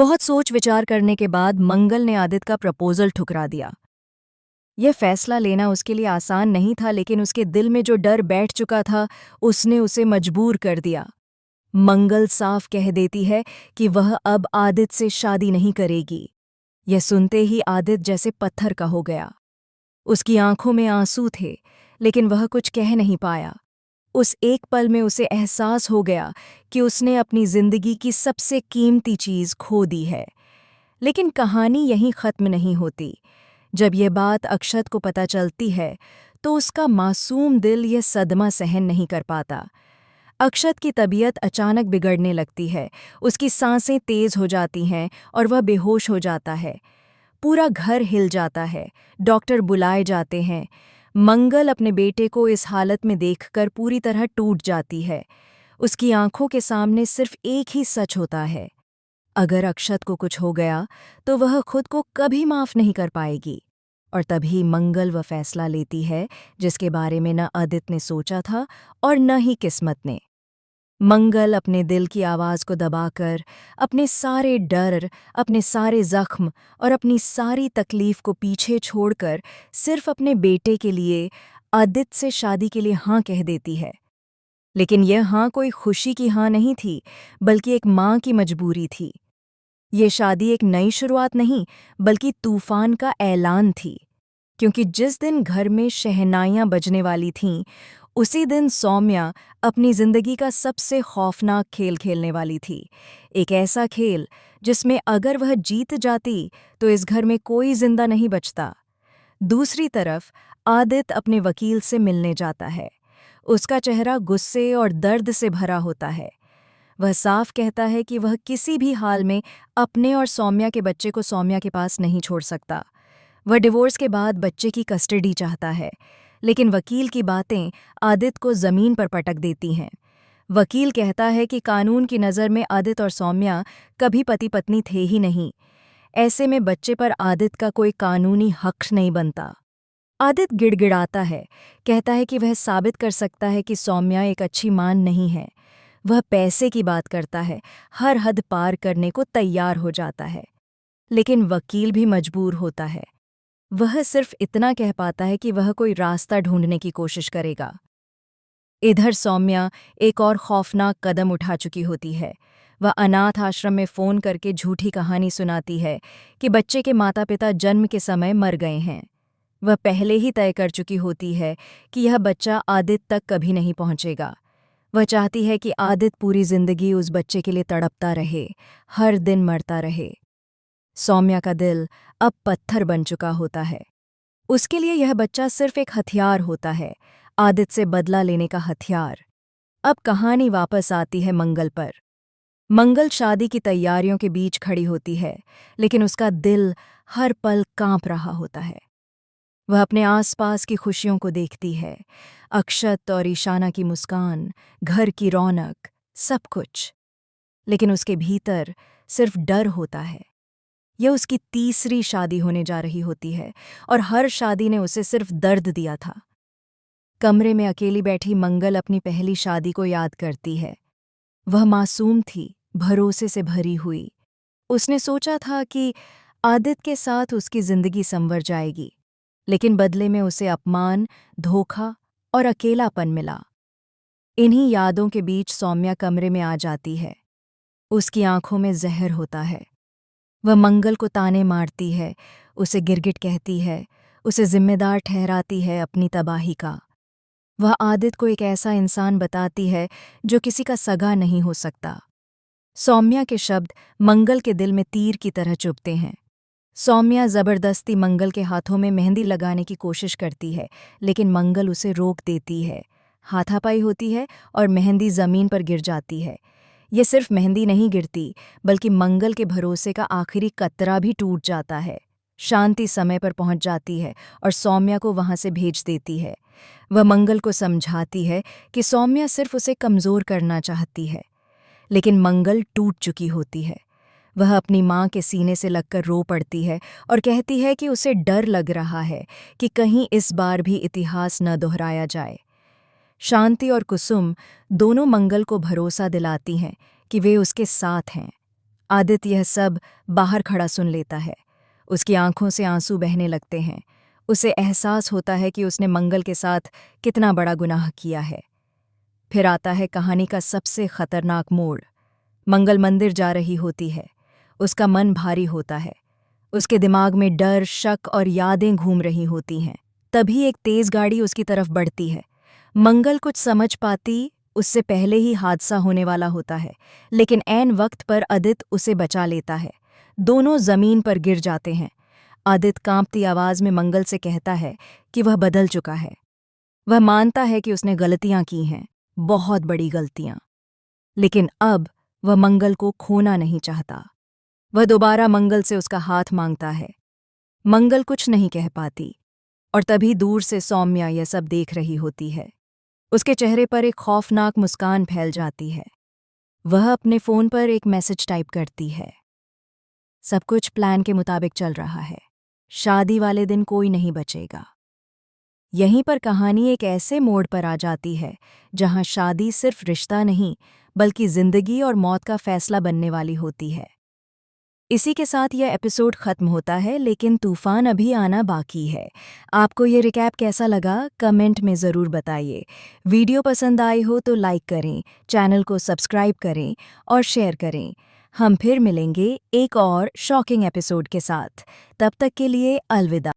बहुत सोच विचार करने के बाद मंगल ने आदित्य का प्रपोजल ठुकरा दिया। यह फैसला लेना उसके लिए आसान नहीं था, लेकिन उसके दिल में जो डर बैठ चुका था उसने उसे मजबूर कर दिया। मंगल साफ कह देती है कि वह अब आदित्य से शादी नहीं करेगी। यह सुनते ही आदित्य जैसे पत्थर का हो गया। उसकी आंखों में आंसू थे, लेकिन वह कुछ कह नहीं पाया। उस एक पल में उसे एहसास हो गया कि उसने अपनी जिंदगी की सबसे कीमती चीज खो दी है। लेकिन कहानी यहीं खत्म नहीं होती। जब यह बात अक्षत को पता चलती है तो उसका मासूम दिल यह सदमा सहन नहीं कर पाता। अक्षत की तबीयत अचानक बिगड़ने लगती है। उसकी सांसें तेज हो जाती हैं और वह बेहोश हो जाता है। पूरा घर हिल जाता है। डॉक्टर बुलाए जाते हैं। मंगल अपने बेटे को इस हालत में देखकर पूरी तरह टूट जाती है। उसकी आंखों के सामने सिर्फ एक ही सच होता है। अगर अक्षत को कुछ हो गया तो वह खुद को कभी माफ नहीं कर पाएगी। और तभी मंगल वह फैसला लेती है जिसके बारे में न आदित्य ने सोचा था और न ही किस्मत ने। मंगल अपने दिल की आवाज़ को दबाकर, अपने सारे डर, अपने सारे जख्म और अपनी सारी तकलीफ को पीछे छोड़कर सिर्फ अपने बेटे के लिए आदित्य से शादी के लिए हाँ कह देती है। लेकिन यह हाँ कोई खुशी की हाँ नहीं थी, बल्कि एक माँ की मजबूरी थी। ये शादी एक नई शुरुआत नहीं, बल्कि तूफान का ऐलान थी। क्योंकि जिस दिन घर में शहनाइयाँ बजने वाली थीं, उसी दिन सौम्या अपनी जिंदगी का सबसे खौफनाक खेल खेलने वाली थी। एक ऐसा खेल जिसमें अगर वह जीत जाती तो इस घर में कोई जिंदा नहीं बचता। दूसरी तरफ आदित्य अपने वकील से मिलने जाता है। उसका चेहरा गुस्से और दर्द से भरा होता है। वह साफ कहता है कि वह किसी भी हाल में अपने और सौम्या के बच्चे को सौम्या के पास नहीं छोड़ सकता। वह डिवोर्स के बाद बच्चे की कस्टडी चाहता है, लेकिन वकील की बातें आदित्य को जमीन पर पटक देती हैं। वकील कहता है कि कानून की नज़र में आदित्य और सौम्या कभी पति पत्नी थे ही नहीं। ऐसे में बच्चे पर आदित्य का कोई कानूनी हक नहीं बनता। आदित्य गिड़गिड़ाता है, कहता है कि वह साबित कर सकता है कि सौम्या एक अच्छी मां नहीं है। वह पैसे की बात करता है, हर हद पार करने को तैयार हो जाता है। लेकिन वकील भी मजबूर होता है। वह सिर्फ इतना कह पाता है कि वह कोई रास्ता ढूंढने की कोशिश करेगा। इधर सौम्या एक और खौफनाक कदम उठा चुकी होती है। वह अनाथ आश्रम में फ़ोन करके झूठी कहानी सुनाती है कि बच्चे के माता पिता जन्म के समय मर गए हैं। वह पहले ही तय कर चुकी होती है कि यह बच्चा आदित्य तक कभी नहीं पहुंचेगा। वह चाहती है कि आदित्य पूरी जिंदगी उस बच्चे के लिए तड़पता रहे, हर दिन मरता रहे। सौम्या का दिल अब पत्थर बन चुका होता है। उसके लिए यह बच्चा सिर्फ एक हथियार होता है, आदित्य से बदला लेने का हथियार। अब कहानी वापस आती है मंगल पर। मंगल शादी की तैयारियों के बीच खड़ी होती है, लेकिन उसका दिल हर पल कांप रहा होता है। वह अपने आसपास की खुशियों को देखती है, अक्षत और ईशाना की मुस्कान, घर की रौनक, सब कुछ। लेकिन उसके भीतर सिर्फ डर होता है। यह उसकी तीसरी शादी होने जा रही होती है और हर शादी ने उसे सिर्फ दर्द दिया था। कमरे में अकेली बैठी मंगल अपनी पहली शादी को याद करती है। वह मासूम थी, भरोसे से भरी हुई। उसने सोचा था कि आदित्य के साथ उसकी जिंदगी संवर जाएगी, लेकिन बदले में उसे अपमान, धोखा और अकेलापन मिला। इन्हीं यादों के बीच सौम्या कमरे में आ जाती है। उसकी आंखों में जहर होता है। वह मंगल को ताने मारती है, उसे गिरगिट कहती है, उसे जिम्मेदार ठहराती है अपनी तबाही का। वह आदित्य को एक ऐसा इंसान बताती है जो किसी का सगा नहीं हो सकता। सौम्या के शब्द मंगल के दिल में तीर की तरह चुभते हैं। सौम्या जबरदस्ती मंगल के हाथों में मेहंदी लगाने की कोशिश करती है, लेकिन मंगल उसे रोक देती है। हाथापाई होती है और मेहंदी जमीन पर गिर जाती है। ये सिर्फ मेहंदी नहीं गिरती, बल्कि मंगल के भरोसे का आखिरी कतरा भी टूट जाता है। शांति समय पर पहुंच जाती है और सौम्या को वहां से भेज देती है। वह मंगल को समझाती है कि सौम्या सिर्फ उसे कमज़ोर करना चाहती है, लेकिन मंगल टूट चुकी होती है। वह अपनी माँ के सीने से लगकर रो पड़ती है और कहती है कि उसे डर लग रहा है कि कहीं इस बार भी इतिहास न दोहराया जाए। शांति और कुसुम दोनों मंगल को भरोसा दिलाती हैं कि वे उसके साथ हैं। आदित्य यह सब बाहर खड़ा सुन लेता है। उसकी आंखों से आंसू बहने लगते हैं। उसे एहसास होता है कि उसने मंगल के साथ कितना बड़ा गुनाह किया है। फिर आता है कहानी का सबसे खतरनाक मोड़। मंगल मंदिर जा रही होती है। उसका मन भारी होता है। उसके दिमाग में डर, शक और यादें घूम रही होती हैं। तभी एक तेज गाड़ी उसकी तरफ बढ़ती है। मंगल कुछ समझ पाती उससे पहले ही हादसा होने वाला होता है, लेकिन ऐन वक्त पर आदित्य उसे बचा लेता है। दोनों जमीन पर गिर जाते हैं। आदित्य कांपती आवाज में मंगल से कहता है कि वह बदल चुका है। वह मानता है कि उसने गलतियां की हैं, बहुत बड़ी गलतियां। लेकिन अब वह मंगल को खोना नहीं चाहता। वह दोबारा मंगल से उसका हाथ मांगता है। मंगल कुछ नहीं कह पाती, और तभी दूर से सौम्या यह सब देख रही होती है। उसके चेहरे पर एक खौफनाक मुस्कान फैल जाती है। वह अपने फ़ोन पर एक मैसेज टाइप करती है। सब कुछ प्लान के मुताबिक चल रहा है। शादी वाले दिन कोई नहीं बचेगा। यहीं पर कहानी एक ऐसे मोड़ पर आ जाती है जहां शादी सिर्फ रिश्ता नहीं, बल्कि जिंदगी और मौत का फैसला बनने वाली होती है। इसी के साथ यह एपिसोड खत्म होता है, लेकिन तूफान अभी आना बाकी है। आपको ये रिकैप कैसा लगा कमेंट में ज़रूर बताइए। वीडियो पसंद आई हो तो लाइक करें, चैनल को सब्सक्राइब करें और शेयर करें। हम फिर मिलेंगे एक और शॉकिंग एपिसोड के साथ। तब तक के लिए अलविदा।